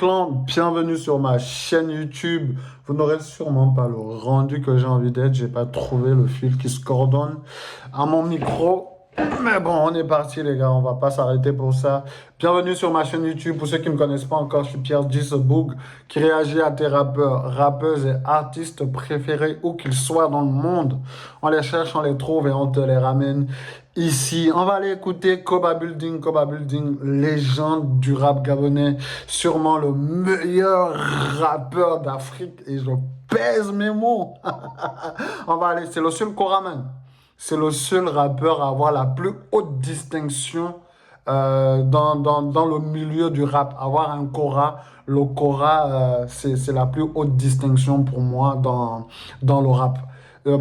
clan, bienvenue sur ma chaîne YouTube. Vous n'aurez sûrement pas le rendu que j'ai envie d'être. J'ai pas trouvé le fil qui se coordonne à mon micro. Mais bon, on est parti les gars, on va pas s'arrêter pour ça. Bienvenue sur ma chaîne YouTube. Pour ceux qui ne me connaissent pas encore, je suis Pierre Giseboug qui réagit à tes rappeurs, rappeuses et artistes préférés où qu'ils soient dans le monde. On les cherche, on les trouve et on te les ramène ici. On va aller écouter Koba Building, légende du rap gabonais, sûrement le meilleur rappeur d'Afrique et je pèse mes mots. On va aller, c'est le seul Koraman. C'est le seul rappeur à avoir la plus haute distinction dans le milieu du rap. Avoir un Kora, le Kora, c'est la plus haute distinction pour moi dans le rap.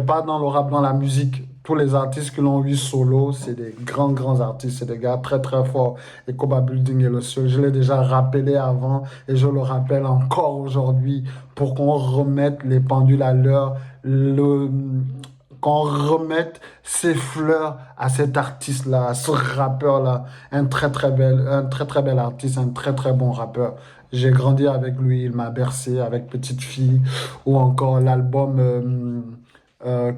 Pas dans le rap, dans la musique. Tous les artistes qui l'ont eu solo, c'est des grands artistes, c'est des gars très forts. Et Koba Building est le seul. Je l'ai déjà rappelé avant et je le rappelle encore aujourd'hui pour qu'on remette les pendules à l'heure. Qu'on remette ses fleurs à cet artiste-là, à ce rappeur-là, un très bel artiste, un très bon rappeur. J'ai grandi avec lui, il m'a bercé avec Petite Fille, ou encore l'album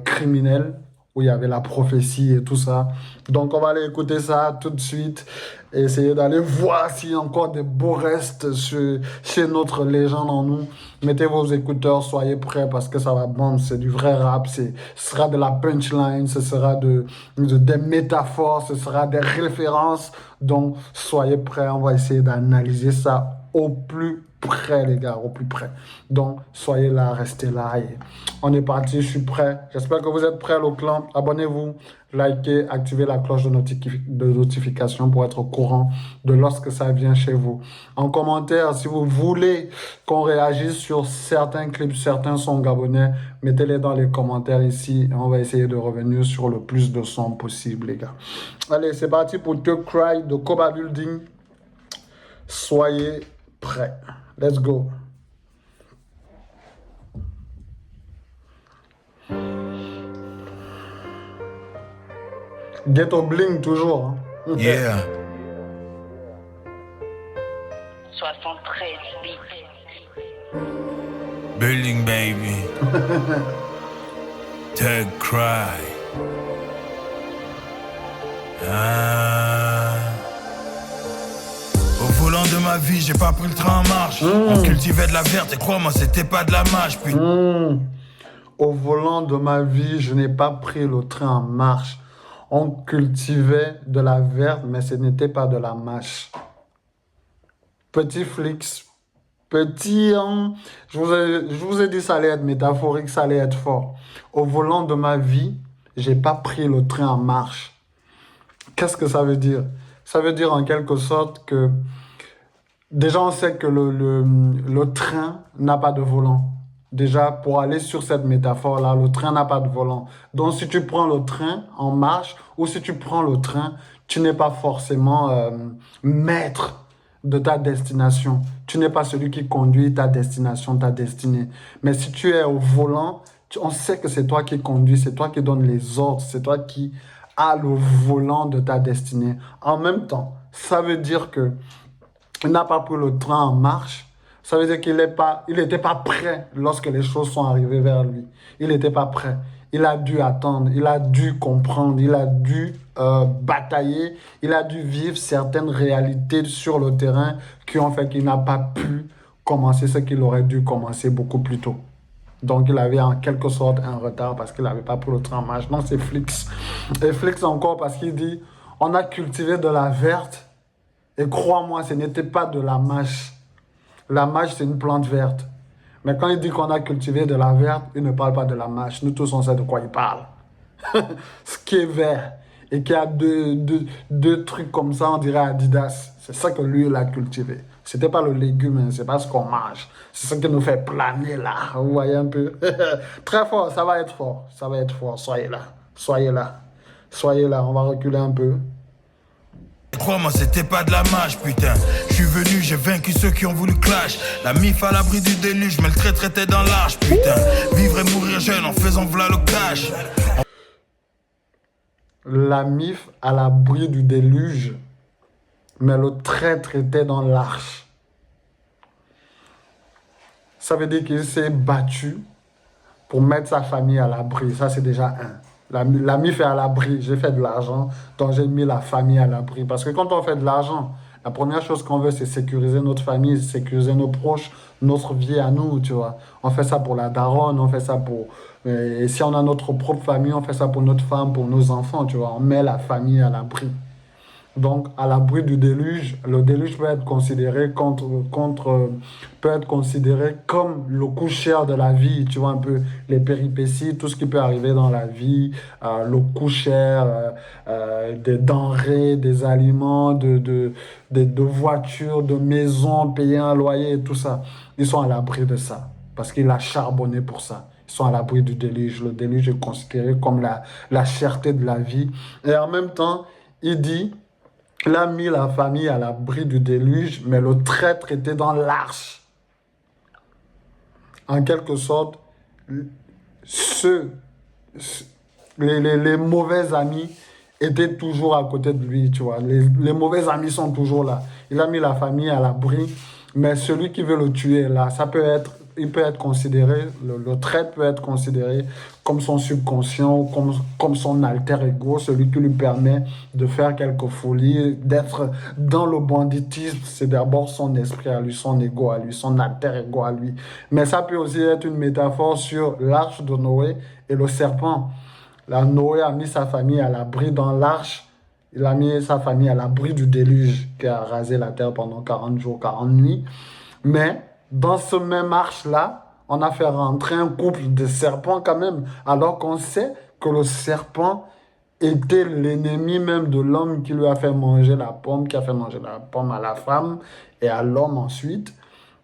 Criminel, où il y avait la prophétie et tout ça. Donc on va aller écouter ça tout de suite et essayer d'aller voir s'il y a encore des beaux restes chez notre légende en nous. Mettez vos écouteurs, soyez prêts parce que ça va bomber, c'est du vrai rap, ce sera de la punchline, ce sera des métaphores, ce sera des références. Donc soyez prêts, on va essayer d'analyser ça au plus près les gars, au plus près. Donc soyez là, restez là et on est parti, je suis prêt. J'espère que vous êtes prêts le clan. Abonnez-vous, likez, activez la cloche de notification pour être au courant de lorsque ça vient chez vous. En commentaire, si vous voulez qu'on réagisse sur certains clips, certains sons gabonais, mettez-les dans les commentaires ici. On va essayer de revenir sur le plus de sons possible les gars. Allez, c'est parti pour The Cry de Koba Building. Soyez prêts. Let's go. Ghetto Bling toujours. Hein. Yeah. 73 bits. Building baby. Thug cry. Au volant de ma vie, j'ai pas pris le train en marche. On cultivait de la verte et crois-moi, c'était pas de la mâche. Puis... Au volant de ma vie, je n'ai pas pris le train en marche. On cultivait de la verte, mais ce n'était pas de la mâche. Petit Flix, petit... je vous ai dit ça allait être métaphorique, ça allait être fort. Au volant de ma vie, j'ai pas pris le train en marche. Qu'est-ce que ça veut dire? Ça veut dire en quelque sorte que... Déjà, on sait que le train n'a pas de volant. Déjà, pour aller sur cette métaphore-là, le train n'a pas de volant. Donc, si tu prends le train en marche ou si tu prends le train, tu n'es pas forcément maître de ta destination. Tu n'es pas celui qui conduit ta destination, ta destinée. Mais si tu es au volant, on sait que c'est toi qui conduis, c'est toi qui donnes les ordres, c'est toi qui as le volant de ta destinée. En même temps, ça veut dire que il n'a pas pris le train en marche. Ça veut dire qu'il n'était pas prêt lorsque les choses sont arrivées vers lui. Il n'était pas prêt. Il a dû attendre, il a dû comprendre, il a dû batailler, il a dû vivre certaines réalités sur le terrain qui ont fait qu'il n'a pas pu commencer ce qu'il aurait dû commencer beaucoup plus tôt. Donc, il avait en quelque sorte un retard parce qu'il n'avait pas pris le train en marche. Non, c'est Flix. Et Flix encore parce qu'il dit, on a cultivé de la verte et crois-moi, ce n'était pas de la mâche. La mâche, c'est une plante verte. Mais quand il dit qu'on a cultivé de la verte, il ne parle pas de la mâche. Nous tous, on sait de quoi il parle. Ce qui est vert et qui a deux trucs comme ça, on dirait Adidas. C'est ça que lui, il a cultivé. C'était pas le légume, hein, c'est pas ce qu'on mange. C'est ça qui nous fait planer là. Vous voyez un peu? Très fort, ça va être fort. Ça va être fort. Soyez là. Soyez là. Soyez là. On va reculer un peu. Crois-moi, c'était pas de la mâche, putain. Je suis venu, j'ai vaincu ceux qui ont voulu clash. La mif à l'abri du déluge, mais le traître était dans l'arche, putain. Vivre et mourir jeune en faisant v'là le cash. La mif à l'abri du déluge, mais le traître était dans l'arche. Ça veut dire qu'il s'est battu pour mettre sa famille à l'abri. Ça, c'est déjà un. La MIF est à l'abri. J'ai fait de l'argent, donc j'ai mis la famille à l'abri. Parce que quand on fait de l'argent, la première chose qu'on veut, c'est sécuriser notre famille, sécuriser nos proches, notre vie à nous, tu vois. On fait ça pour la daronne, on fait ça pour... Et si on a notre propre famille, on fait ça pour notre femme, pour nos enfants, tu vois. On met la famille à l'abri. Donc, à l'abri du déluge, le déluge peut être considéré peut être considéré comme le coût cher de la vie, tu vois, un peu les péripéties, tout ce qui peut arriver dans la vie, le coût cher, des denrées, des aliments, de voitures, de maisons, payer un loyer et tout ça. Ils sont à l'abri de ça, parce qu'il a charbonné pour ça. Ils sont à l'abri du déluge. Le déluge est considéré comme la cherté de la vie. Et en même temps, il dit... Il a mis la famille à l'abri du déluge, mais le traître était dans l'arche. En quelque sorte, les mauvais amis étaient toujours à côté de lui, tu vois. Les mauvais amis sont toujours là. Il a mis la famille à l'abri, mais celui qui veut le tuer est là. Il peut être considéré, le traître peut être considéré comme son subconscient, comme son alter ego, celui qui lui permet de faire quelques folies, d'être dans le banditisme. C'est d'abord son esprit à lui, son ego à lui, son alter ego à lui. Mais ça peut aussi être une métaphore sur l'arche de Noé et le serpent. Là, Noé a mis sa famille à l'abri dans l'arche. Il a mis sa famille à l'abri du déluge qui a rasé la terre pendant 40 jours, 40 nuits. Mais dans ce même arche-là, on a fait rentrer un couple de serpents quand même, alors qu'on sait que le serpent était l'ennemi même de l'homme qui lui a fait manger la pomme, qui a fait manger la pomme à la femme et à l'homme ensuite.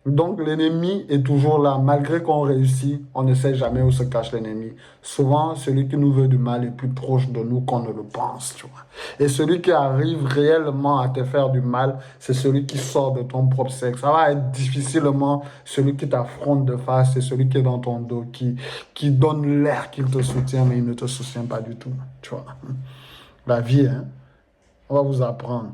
Donc l'ennemi est toujours là. Malgré qu'on réussit, on ne sait jamais où se cache l'ennemi. Souvent, celui qui nous veut du mal est plus proche de nous qu'on ne le pense, tu vois. Et celui qui arrive réellement à te faire du mal, c'est celui qui sort de ton propre sexe. Ça va être difficilement celui qui t'affronte de face, c'est celui qui est dans ton dos, qui donne l'air qu'il te soutient, mais il ne te soutient pas du tout, tu vois. La vie, hein. On va vous apprendre.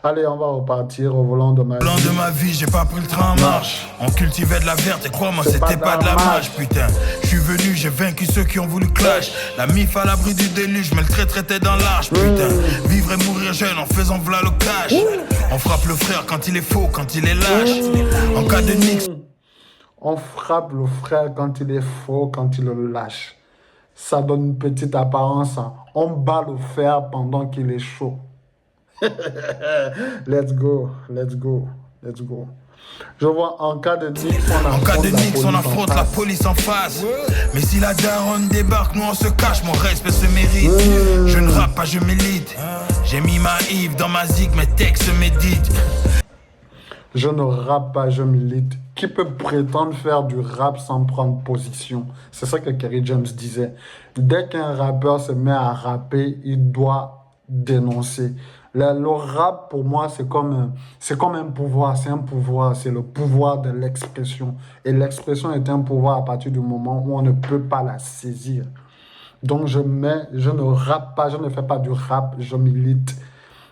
Allez, on va repartir au volant de ma vie. Au volant de ma vie, j'ai pas pris le train en marche. On cultivait de la verte et crois-moi, c'était pas de la mâche, putain. Je suis venu, j'ai vaincu ceux qui ont voulu clash. La MIF à l'abri du déluge, mais le traître était dans l'arche, putain. Vivre et mourir jeune en faisant v'là le cash. On frappe le frère quand il est faux, quand il est lâche. En cas de nix. On frappe le frère quand il est faux, quand il le lâche. Ça donne une petite apparence. Hein. On bat le fer pendant qu'il est chaud. Let's go, let's go, let's go. Je vois en cas de Nix, on affronte la police en face. Mais si la daronne débarque, nous on se cache, mon respect se mérite. Je ne rappe pas, je milite. J'ai mis ma Yves dans ma zig, mes textes méditent. Je ne rappe pas, je milite. Qui peut prétendre faire du rap sans prendre position? C'est ça que Kerry James disait. Dès qu'un rappeur se met à rapper, il doit dénoncer. Le rap, pour moi, c'est comme un pouvoir. C'est un pouvoir. C'est le pouvoir de l'expression. Et l'expression est un pouvoir à partir du moment où on ne peut pas la saisir. Donc, je ne rappe pas, je ne fais pas du rap, je milite.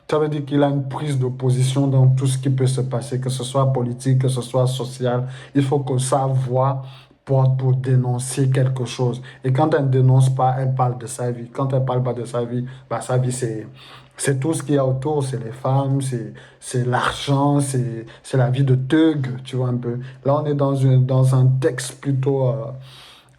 Ça veut dire qu'il a une prise de position dans tout ce qui peut se passer, que ce soit politique, que ce soit social. Il faut que sa voix porte pour dénoncer quelque chose. Et quand elle ne dénonce pas, elle parle de sa vie. Quand elle ne parle pas de sa vie, sa vie, c'est tout ce qu'il y a autour. C'est les femmes, c'est l'argent, c'est la vie de thug, tu vois un peu. Là, on est dans un texte plutôt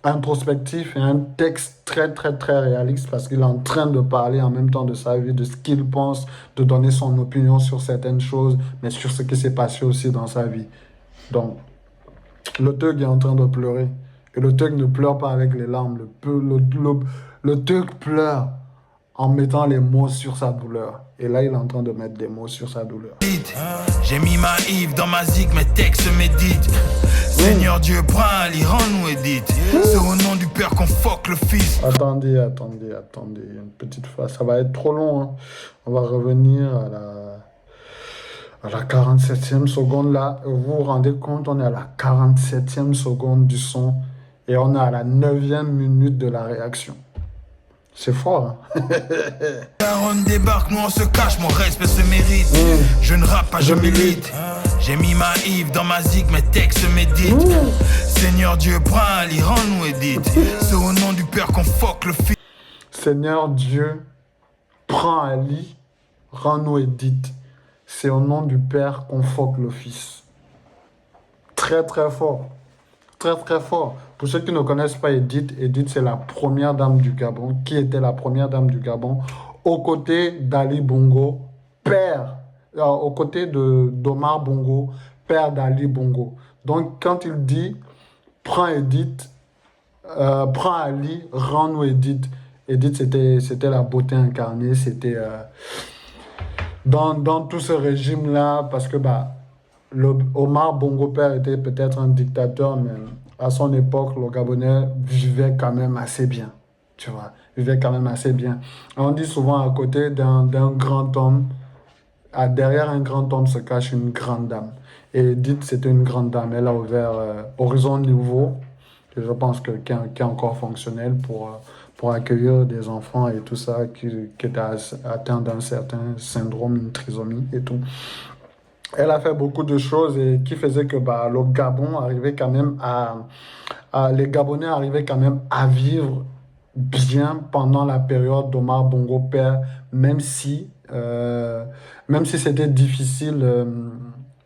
introspectif et un texte très, très, très réaliste parce qu'il est en train de parler en même temps de sa vie, de ce qu'il pense, de donner son opinion sur certaines choses, mais sur ce qui s'est passé aussi dans sa vie. Donc, le thug est en train de pleurer. Et le thug ne pleure pas avec les larmes. Le thug pleure en mettant les mots sur sa douleur. Et là, il est en train de mettre des mots sur sa douleur. J'ai mis ma Yves dans ma zig, mes textes méditent. Seigneur Dieu, prends rends-nous édite. C'est au nom du Père qu'on fuck le Fils. Attendez. Une petite phase. Ça va être trop long. Hein. On va revenir à la 47e seconde là. Vous vous rendez compte, on est à la 47e seconde du son. Et on est à la 9e minute de la réaction. C'est fort, hein? Daronne débarque, nous on se cache, mon respect se mérite. Je ne rappe pas, je milite. J'ai mis ma Yves dans ma zig, mes textes méditent. Seigneur Dieu, prends Ali, rends-nous Edith. C'est au nom du Père qu'on fuck le fils. Seigneur Dieu, prends Ali, rends-nous Edith. C'est au nom du Père qu'on fuck le Fils. Très très fort. Très très fort. Pour ceux qui ne connaissent pas Edith, Edith c'est la première dame du Gabon, qui était la première dame du Gabon, aux côtés d'Ali Bongo, père, aux côtés d'Omar Bongo, père d'Ali Bongo. Donc quand il dit, prends Edith, prends Ali, rends-nous Edith. Edith c'était la beauté incarnée, c'était dans tout ce régime-là, parce que Omar Bongo père était peut-être un dictateur, mais à son époque, le Gabonais vivait quand même assez bien. Tu vois, vivait quand même assez bien. On dit souvent à côté d'un grand homme, derrière un grand homme se cache une grande dame. Et Edith, c'était une grande dame. Elle a ouvert Horizon Nouveau, que je pense qui est encore fonctionnel pour accueillir des enfants et tout ça qui étaient atteints d'un certain syndrome, une trisomie et tout. Elle a fait beaucoup de choses et qui faisait que le Gabon arrivait quand même les Gabonais arrivaient quand même à vivre bien pendant la période d'Omar Bongo père, même si c'était difficile,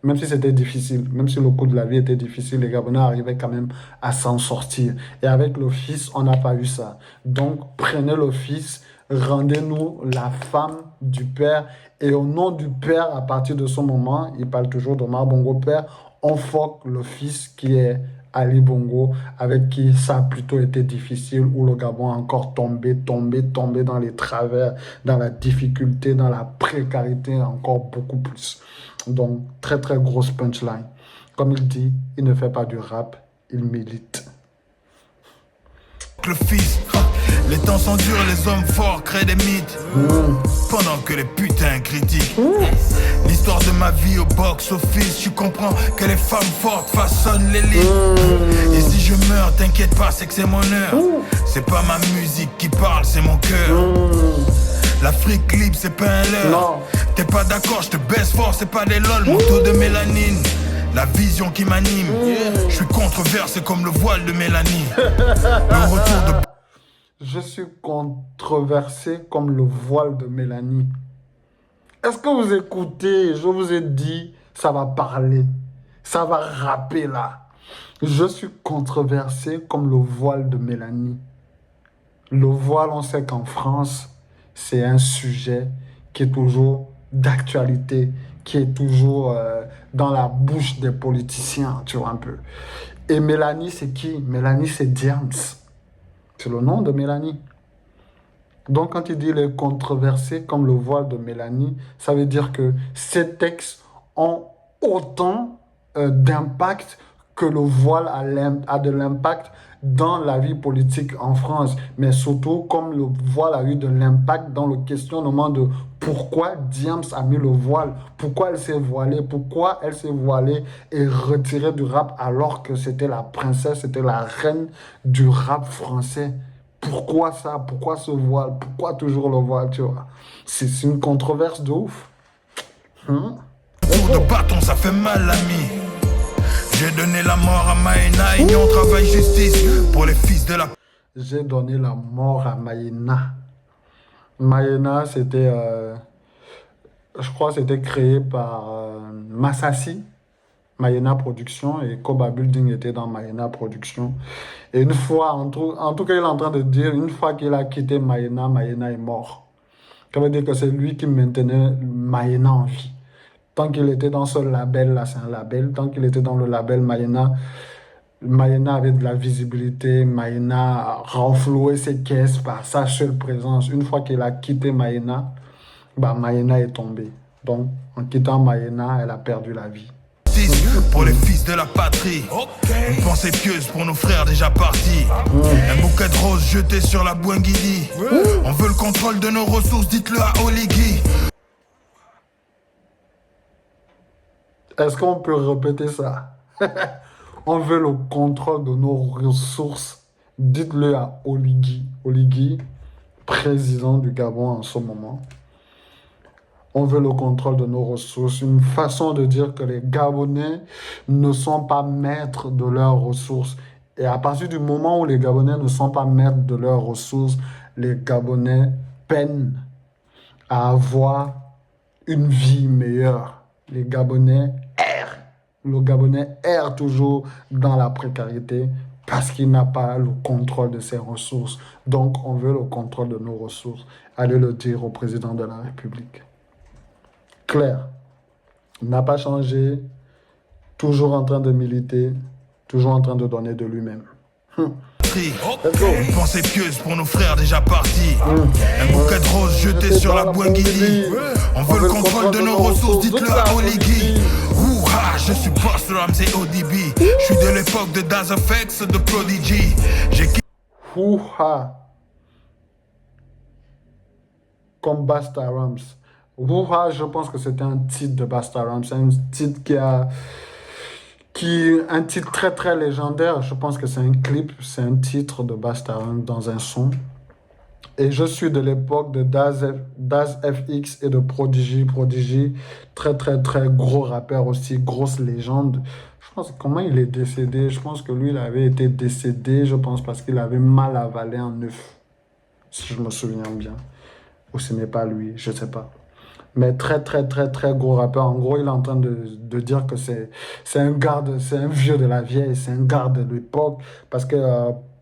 même si le coût de la vie était difficile, les Gabonais arrivaient quand même à s'en sortir. Et avec le Fils, on n'a pas eu ça. Donc, prenez le Fils, rendez-nous la femme du Père. Et au nom du Père, à partir de ce moment, il parle toujours d'Omar Bongo Père, on foque le Fils qui est Ali Bongo, avec qui ça a plutôt été difficile, où le Gabon a encore tombé dans les travers, dans la difficulté, dans la précarité, encore beaucoup plus. Donc, très très grosse punchline. Comme il dit, il ne fait pas du rap, il milite. Le Fils, les temps sont durs, les hommes forts créent des mythes. Pendant que les putains critiquent l'histoire de ma vie au box-office, tu comprends que les femmes fortes façonnent l'élite. Et si je meurs, t'inquiète pas, c'est que c'est mon heure. C'est pas ma musique qui parle, c'est mon cœur. L'Afrique libre, c'est pas un leurre. T'es pas d'accord, je te baisse fort, c'est pas des lol. Mon taux de mélanine, la vision qui m'anime. Je suis controversé comme le voile de Mélanie. Le retour de... Je suis controversé comme le voile de Mélanie. Est-ce que vous écoutez? Je vous ai dit, ça va parler. Ça va rapper là. Je suis controversé comme le voile de Mélanie. Le voile, on sait qu'en France, c'est un sujet qui est toujours d'actualité, qui est toujours dans la bouche des politiciens, tu vois un peu. Et Mélanie, c'est qui? Mélanie, c'est Diams. C'est le nom de Mélanie. Donc, quand il dit les controversés comme le voile de Mélanie, ça veut dire que ces textes ont autant d'impact que le voile a de l'impact dans la vie politique en France. Mais surtout, comme le voile a eu de l'impact dans le questionnement de pourquoi Diams a mis le voile, pourquoi elle s'est voilée, et retirée du rap alors que c'était la princesse, c'était la reine du rap français. Pourquoi ça? Pourquoi ce voile? Pourquoi toujours le voile, tu vois? C'est une controverse de ouf. Tour de bâton, ça fait mal, l'ami. J'ai donné la mort à Maïna, Union Travail Justice pour les fils de la... J'ai donné la mort à Maïna. Maïna, c'était... je crois que c'était créé par Massassi, Maïna Production, et Koba Building était dans Maïna Production. Et une fois, en tout cas, il est en train de dire, une fois qu'il a quitté Maïna, Maïna est mort. Ça veut dire que c'est lui qui maintenait Maïna en vie. Tant qu'il était dans ce label-là, c'est un label, tant qu'il était dans le label Maïna, Maïna avait de la visibilité, Maïna renflouait ses caisses par sa seule présence. Une fois qu'il a quitté Maïna, Maïna est tombée. Donc, en quittant Maïna, elle a perdu la vie. Pour les fils de la patrie, une pensée pieuse pour nos frères déjà partis. Un bouquet de roses jeté sur la Bouenguidi. On veut le contrôle de nos ressources, dites-le à Oligui. Est-ce qu'on peut répéter ça? On veut le contrôle de nos ressources. Dites-le à Oligui. Oligui, président du Gabon en ce moment. On veut le contrôle de nos ressources. Une façon de dire que les Gabonais ne sont pas maîtres de leurs ressources. Et à partir du moment où les Gabonais ne sont pas maîtres de leurs ressources, les Gabonais peinent à avoir une vie meilleure. Les Gabonais errent. Le Gabonais erre toujours dans la précarité parce qu'il n'a pas le contrôle de ses ressources. Donc, on veut le contrôle de nos ressources. Allez le dire au président de la République. Clair, n'a pas changé, toujours en train de militer, toujours en train de donner de lui-même. Une pensée pieuse pour nos frères déjà partis. Un bouquet de roses jeté sur la Boinguili. On veut le contrôle de nos ressources, dites-le à Oligui. Ouha, je suis boss Ramsey ODB. Je suis de l'époque de Daz FX, de Prodigy. J'ai Ouha, comme Basta Rams. Ouha, je pense que c'était un titre de Basta Rams. C'est un titre un titre très très légendaire. Je pense que c'est un clip, c'est un titre de Basta Rams dans un son. Et je suis de l'époque de Daz FX et de Prodigy. Prodigy, très très très gros rappeur aussi, grosse légende. Je pense comment il est décédé. Je pense que lui, il avait été décédé, je pense, parce qu'il avait mal avalé un œuf. Si je me souviens bien. Ou ce n'est pas lui, je ne sais pas. Mais très, très, très, très gros rappeur. En gros, il est en train de dire que c'est un garde, c'est un vieux de la vieille, c'est un garde de l'époque. Parce que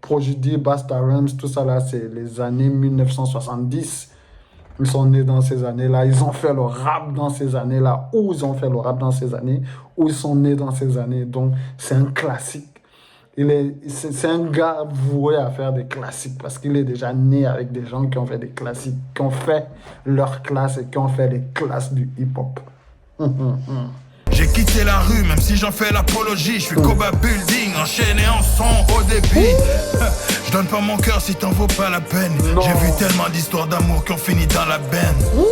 Prodigy, Basta Rhymes, tout ça là, c'est les années 1970. Ils sont nés dans ces années-là. Ils ont fait le rap dans ces années-là. Où ils ont fait le rap dans ces années. Où ils sont nés dans ces années. Donc, c'est un classique. C'est un gars voué à faire des classiques parce qu'il est déjà né avec des gens qui ont fait des classiques, qui ont fait leur classe et qui ont fait les classes du hip-hop. J'ai quitté la rue, même si j'en fais l'apologie. Je suis Koba Building, enchaîné en son au débit. Je donne pas mon cœur si t'en vaut pas la peine. J'ai vu tellement d'histoires d'amour qui ont fini dans la benne.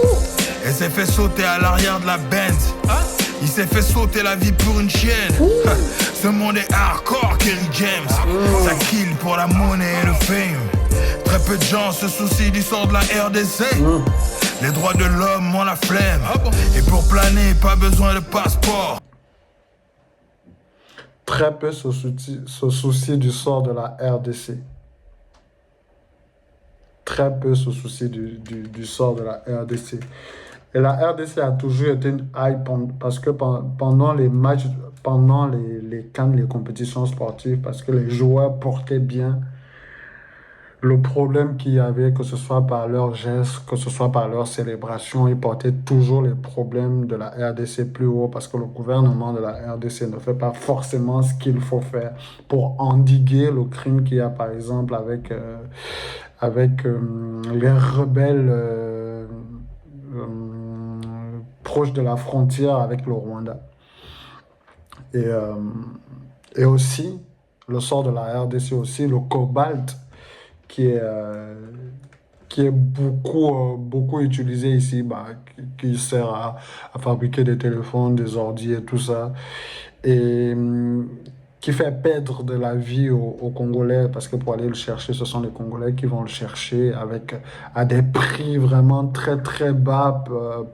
Elle s'est fait sauter à l'arrière de la Benz. Il s'est fait sauter la vie pour une chienne. Ce monde est hardcore, Kerry James. Ça kill pour la monnaie et le fame. Très peu de gens se soucient du sort de la RDC. Les droits de l'homme ont la flemme. Et pour planer, pas besoin de passeport. Très peu se soucient du sort de la RDC. Très peu se soucient du sort de la RDC. Et la RDC a toujours été une hype parce que pendant les matchs, pendant les CAN, les compétitions sportives, parce que les joueurs portaient bien le problème qu'il y avait, que ce soit par leurs gestes, que ce soit par leurs célébrations, ils portaient toujours les problèmes de la RDC plus haut parce que le gouvernement de la RDC ne fait pas forcément ce qu'il faut faire pour endiguer le crime qu'il y a, par exemple, avec les rebelles proches de la frontière avec le Rwanda. Et aussi, le sort de la RDC aussi, le cobalt, qui est beaucoup utilisé ici, qui sert à fabriquer des téléphones, des ordi et tout ça, et qui fait perdre de la vie aux Congolais, parce que pour aller le chercher, ce sont les Congolais qui vont le chercher à des prix vraiment très très bas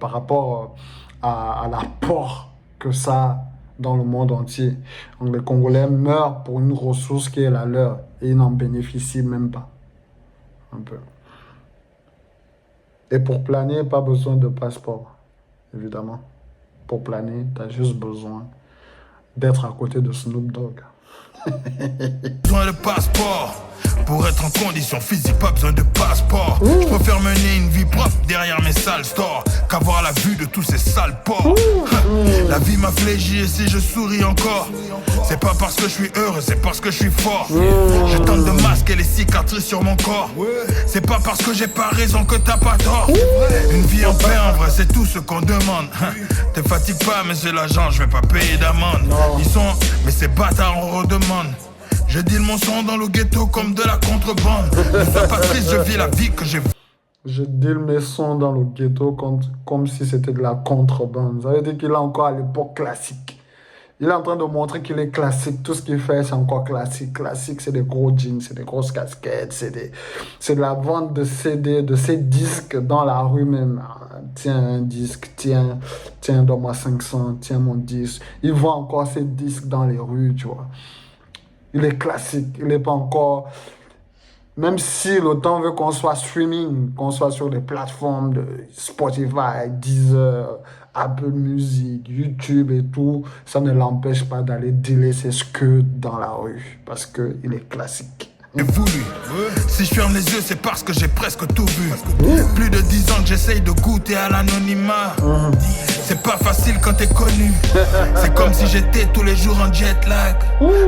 par rapport à l'apport que ça a dans le monde entier. Donc les Congolais meurent pour une ressource qui est la leur, et ils n'en bénéficient même pas. Un peu. Et pour planer, pas besoin de passeport, évidemment. Pour planer, tu as juste besoin d'être à côté de Snoop Dogg. Besoin de passeport. Pour être en condition physique, pas besoin de passeport. Je préfère mener une vie propre derrière mes sales stores qu'avoir la vue de tous ces sales porcs. La vie m'a flégi et si je souris encore, c'est pas parce que je suis heureux, c'est parce que je suis fort. Je tente de masquer les cicatrices sur mon corps. C'est pas parce que j'ai pas raison que t'as pas tort. Une vie en paix en vrai, c'est tout ce qu'on demande. Te fatigue pas, monsieur l'agent, je vais pas payer d'amende. Ils sont, mais ces bâtards on redemande. Je deal mon son dans le ghetto comme de la contrebande. Ne sois pas triste, je vis la vie que j'ai. Je deal mes sons dans le ghetto comme si c'était de la contrebande. Ça veut dire qu'il est encore à l'époque classique. Il est en train de montrer qu'il est classique. Tout ce qu'il fait, c'est encore classique. Classique, c'est des gros jeans, c'est des grosses casquettes, c'est de la vente de CD, de ses disques dans la rue même. Ah, tiens un disque, tiens, donne-moi 500, tiens mon disque. Il vend encore ses disques dans les rues, tu vois. Il est classique. Il n'est pas encore... Même si le temps veut qu'on soit streaming, qu'on soit sur des plateformes de Spotify, Deezer, Apple Music, YouTube et tout, ça ne l'empêche pas d'aller dealer ses skirts dans la rue parce qu'il est classique. J'ai voulu. Si je ferme les yeux, c'est parce que j'ai presque tout vu. Plus de 10 ans que j'essaye de goûter à l'anonymat. C'est pas facile quand t'es connu. C'est comme si j'étais tous les jours en jet lag.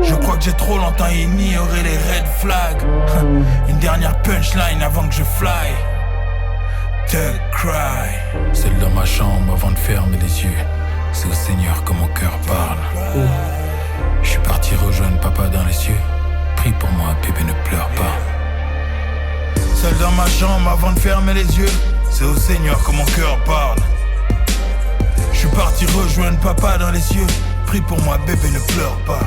Je crois que j'ai trop longtemps ignoré les red flags. Une dernière punchline avant que je fly. Thug cry. Seul dans ma chambre avant de fermer les yeux. C'est au Seigneur que mon cœur parle. Je suis parti rejoindre papa dans les cieux. Prie pour moi, bébé, ne pleure pas. Seul dans ma chambre avant de fermer les yeux, c'est au Seigneur que mon cœur parle. Je suis parti rejoindre papa dans les cieux. Prie pour moi, bébé, ne pleure pas.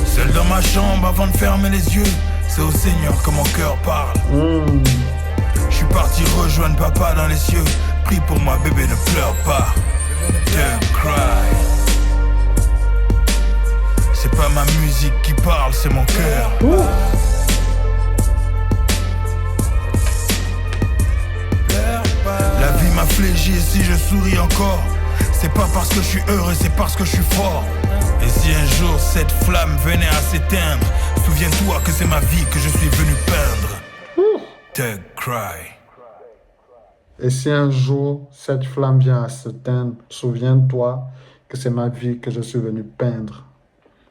Seul dans ma chambre avant de fermer les yeux, c'est au Seigneur que mon cœur parle. Je suis parti rejoindre papa dans les cieux. Prie pour moi, bébé, ne pleure pas. Don't cry. C'est pas ma musique qui parle, c'est mon cœur. La vie m'a flégi et si je souris encore, c'est pas parce que je suis heureux, c'est parce que je suis fort. Et si un jour cette flamme venait à s'éteindre, souviens-toi que c'est ma vie que je suis venu peindre. Thug cry. Et si un jour cette flamme vient à s'éteindre, souviens-toi que c'est ma vie que je suis venu peindre.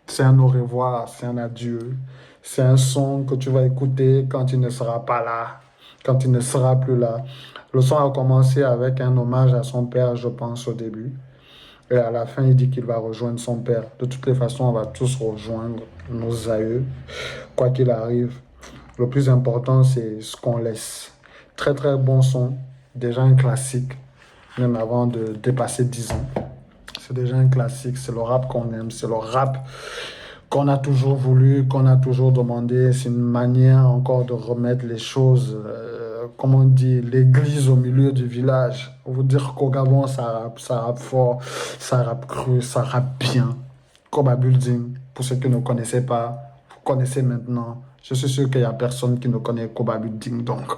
C'est un au revoir, c'est un adieu. C'est un son que tu vas écouter quand il ne sera pas là, quand il ne sera plus là. Le son a commencé avec un hommage à son père, je pense, au début. Et à la fin, il dit qu'il va rejoindre son père. De toutes les façons, on va tous rejoindre nos aïeux, quoi qu'il arrive. Le plus important, c'est ce qu'on laisse. Très, très bon son. Déjà un classique, même avant de dépasser 10 ans. C'est déjà un classique, c'est le rap qu'on aime, c'est le rap qu'on a toujours voulu, qu'on a toujours demandé. C'est une manière encore de remettre les choses, comme on dit, l'église au milieu du village. On vous dire qu'au Gabon, ça rappe fort, ça rappe cru, ça rappe bien. Koba Building, pour ceux qui ne connaissaient pas, vous connaissez maintenant. Je suis sûr qu'il n'y a personne qui ne connaît Koba Building, donc...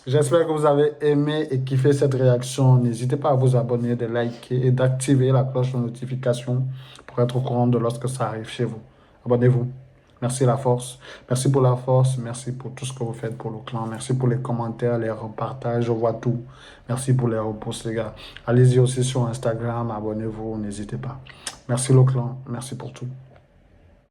J'espère que vous avez aimé et kiffé cette réaction. N'hésitez pas à vous abonner, de liker et d'activer la cloche de notification pour être au courant de lorsque ça arrive chez vous. Abonnez-vous. Merci la force. Merci pour la force. Merci pour tout ce que vous faites pour le clan. Merci pour les commentaires, les repartages. Je vois tout. Merci pour les reposts, les gars. Allez-y aussi sur Instagram. Abonnez-vous. N'hésitez pas. Merci le clan. Merci pour tout.